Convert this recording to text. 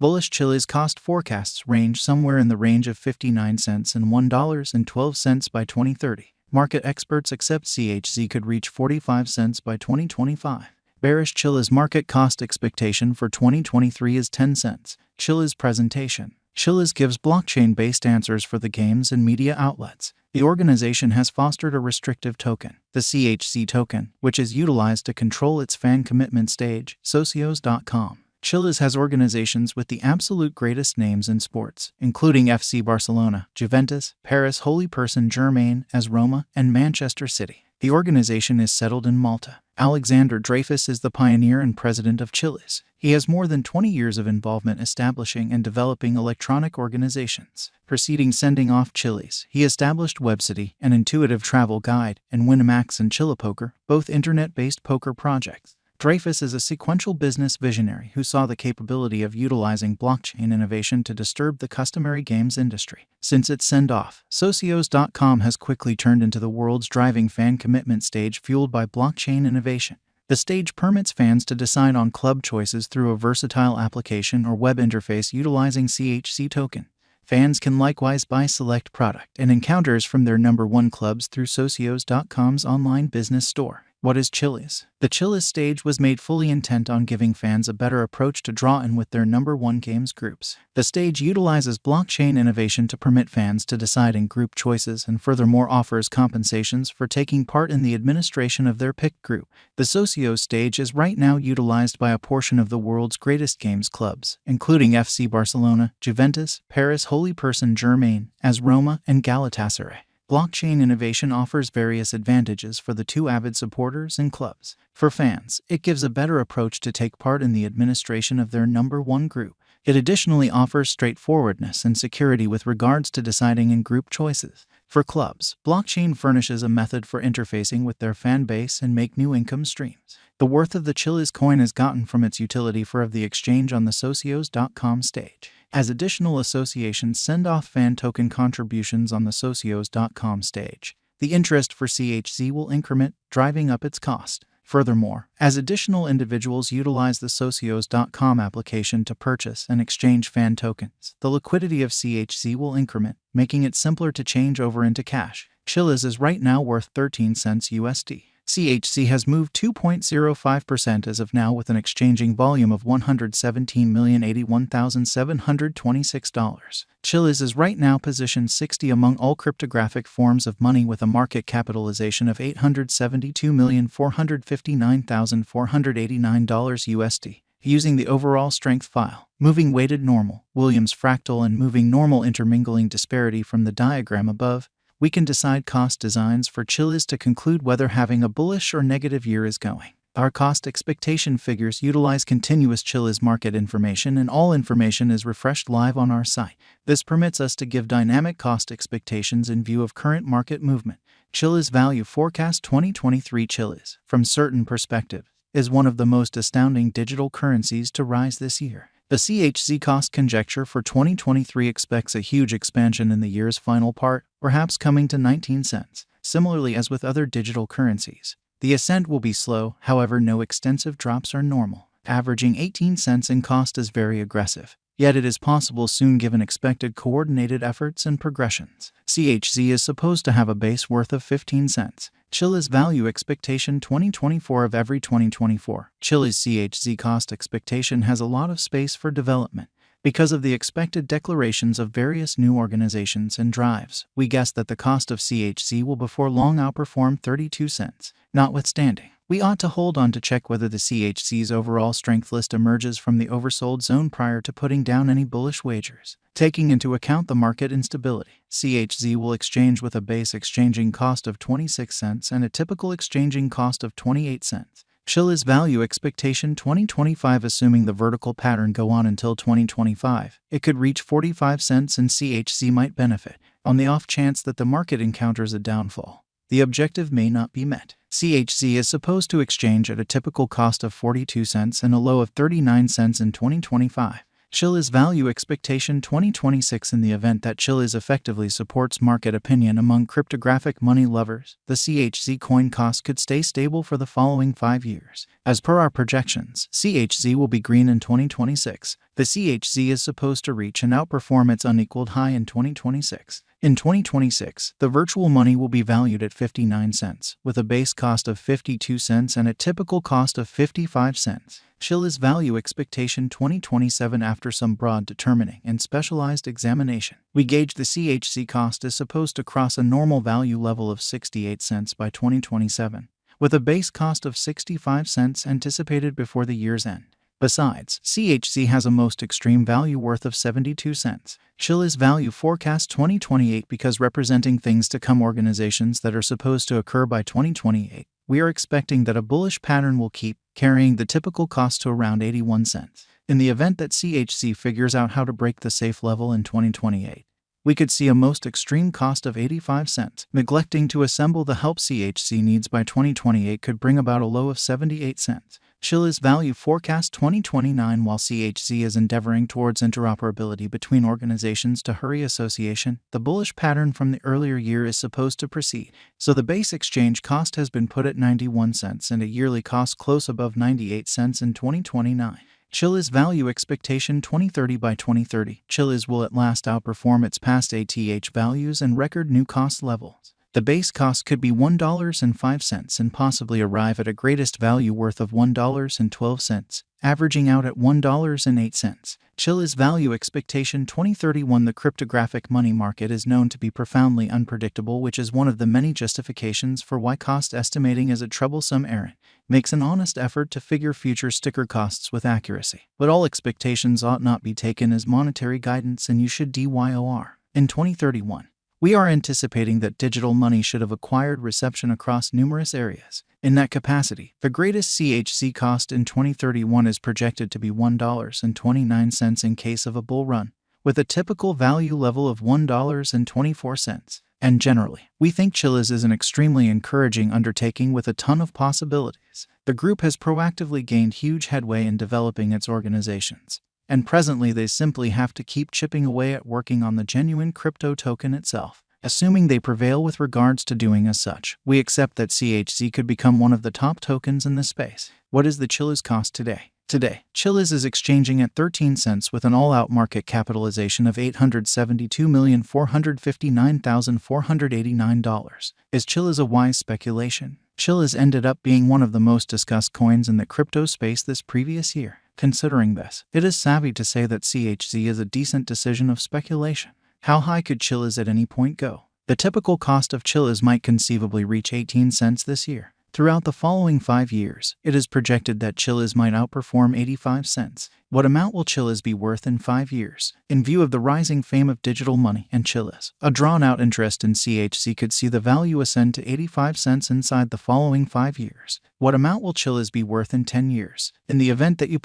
Bullish Chiliz cost forecasts range somewhere in the range of 59 cents and $1.12 by 2030. Market experts accept CHZ could reach 45 cents by 2025. Bearish Chiliz market cost expectation for 2023 is 10 cents. Chiliz presentation. Chiliz gives blockchain-based answers for the games and media outlets. The organization has fostered a restrictive token, the CHZ token, which is utilized to control its fan commitment stage, socios.com. Chiliz has organizations with the absolute greatest names in sports, including FC Barcelona, Juventus, Paris Holy Person Germain, AS Roma, and Manchester City. The organization is settled in Malta. Alexander Dreyfus is the pioneer and president of Chiliz. He has more than 20 years of involvement establishing and developing electronic organizations. Preceding sending off Chiliz, he established WebCity, an intuitive travel guide, and Winamax and Chillapoker, both internet-based poker projects. Dreyfus is a sequential business visionary who saw the capability of utilizing blockchain innovation to disturb the customary games industry. Since its send-off, socios.com has quickly turned into the world's driving fan commitment stage fueled by blockchain innovation. The stage permits fans to decide on club choices through a versatile application or web interface utilizing CHZ token. Fans can likewise buy select product and encounters from their number one clubs through socios.com's online business store. What is Chiliz? The Chiliz stage was made fully intent on giving fans a better approach to draw in with their number one games groups. The stage utilizes blockchain innovation to permit fans to decide in group choices and furthermore offers compensations for taking part in the administration of their picked group. The Socios stage is right now utilized by a portion of the world's greatest games clubs, including FC Barcelona, Juventus, Paris Holy Person Germain, AS Roma, and Galatasaray. Blockchain innovation offers various advantages for the two avid supporters and clubs. For fans, it gives a better approach to take part in the administration of their number one group. It additionally offers straightforwardness and security with regards to deciding in group choices. For clubs, blockchain furnishes a method for interfacing with their fan base and make new income streams. The worth of the Chiliz coin is gotten from its utility for the exchange on the socios.com stage. As additional associations send off fan token contributions on the socios.com stage, the interest for CHZ will increment, driving up its cost. Furthermore, as additional individuals utilize the socios.com application to purchase and exchange fan tokens, the liquidity of CHZ will increment, making it simpler to change over into cash. Chiliz is right now worth 13 cents USD. CHZ has moved 2.05% as of now with an exchanging volume of $117,081,726. Chiliz is right now positioned 60 among all cryptographic forms of money with a market capitalization of $872,459,489 USD. Using the overall strength file, moving weighted normal, Williams fractal and moving normal intermingling disparity from the diagram above, we can decide cost designs for Chiliz to conclude whether having a bullish or negative year is going. Our cost expectation figures utilize continuous Chiliz market information and all information is refreshed live on our site. This permits us to give dynamic cost expectations in view of current market movement. Chiliz Value Forecast 2023 Chiliz, from certain perspective, is one of the most astounding digital currencies to rise this year. The CHZ cost conjecture for 2023 expects a huge expansion in the year's final part, perhaps coming to 19 cents. Similarly as with other digital currencies, the ascent will be slow, however no extensive drops are normal. Averaging 18 cents in cost is very aggressive, yet it is possible soon given expected coordinated efforts and progressions. CHZ is supposed to have a base worth of 15 cents. Chiliz Value Expectation 2024 of every 2024. Chiliz CHZ cost expectation has a lot of space for development. Because of the expected declarations of various new organizations and drives, we guess that the cost of CHZ will before long outperform 32 cents. Notwithstanding, we ought to hold on to check whether the CHZ's overall strength list emerges from the oversold zone prior to putting down any bullish wagers. Taking into account the market instability, CHZ will exchange with a base exchanging cost of 26 cents and a typical exchanging cost of 28 cents. Chiliz Value Expectation 2025 assuming the vertical pattern go on until 2025, it could reach 45 cents and CHZ might benefit. On the off chance that the market encounters a downfall, the objective may not be met. CHZ is supposed to exchange at a typical cost of 42 cents and a low of 39 cents in 2025. Chiliz Value Expectation 2026 in the event that Chiliz effectively supports market opinion among cryptographic money lovers, the CHZ coin cost could stay stable for the following 5 years. As per our projections, CHZ will be green in 2026. The CHZ is supposed to reach and outperform its unequaled high in 2026. In 2026, the virtual money will be valued at 59 cents, with a base cost of 52 cents and a typical cost of 55 cents. Chiliz value expectation 2027. After some broad determining and specialized examination, we gauge the CHZ cost is supposed to cross a normal value level of 68 cents by 2027, with a base cost of 65 cents anticipated before the year's end. Besides, CHZ has a most extreme value worth of 72 cents. Chiliz value forecast 2028 because representing things to come organizations that are supposed to occur by 2028. We are expecting that a bullish pattern will keep carrying the typical cost to around 81 cents. In the event that CHZ figures out how to break the safe level in 2028, we could see a most extreme cost of 85 cents. Neglecting to assemble the help CHZ needs by 2028 could bring about a low of 78 cents. Chiliz value forecast 2029. While CHZ is endeavoring towards interoperability between organizations to hurry association, the bullish pattern from the earlier year is supposed to proceed. So the base exchange cost has been put at 91 cents and a yearly cost close above 98 cents in 2029. Chiliz value expectation 2030. By 2030, Chiliz will at last outperform its past ATH values and record new cost levels. The base cost could be $1.05 and possibly arrive at a greatest value worth of $1.12, averaging out at $1.08. Chiliz value expectation 2031. The cryptographic money market is known to be profoundly unpredictable, which is one of the many justifications for why cost estimating is a troublesome errand. Makes an honest effort to figure future sticker costs with accuracy. But all expectations ought not be taken as monetary guidance, and you should DYOR. In 2031, we are anticipating that digital money should have acquired reception across numerous areas. In that capacity, the greatest CHZ cost in 2031 is projected to be $1.29 in case of a bull run, with a typical value level of $1.24. And generally, we think Chiliz is an extremely encouraging undertaking with a ton of possibilities. The group has proactively gained huge headway in developing its organizations, and presently they simply have to keep chipping away at working on the genuine crypto token itself. Assuming they prevail with regards to doing as such, we accept that CHZ could become one of the top tokens in this space. What is the Chiliz cost today? Today, Chiliz is exchanging at 13 cents with an all-out market capitalization of $872,459,489. Is Chiliz a wise speculation? Chiliz ended up being one of the most discussed coins in the crypto space this previous year. Considering this, it is savvy to say that CHZ is a decent decision of speculation. How high could Chiliz at any point go? The typical cost of Chiliz might conceivably reach 18 cents this year. Throughout the following 5 years, it is projected that Chiliz might outperform 85 cents. What amount will Chiliz be worth in 5 years? In view of the rising fame of digital money and Chiliz, a drawn-out interest in CHZ could see the value ascend to 85 cents inside the following 5 years. What amount will Chiliz be worth in 10 years? In the event that you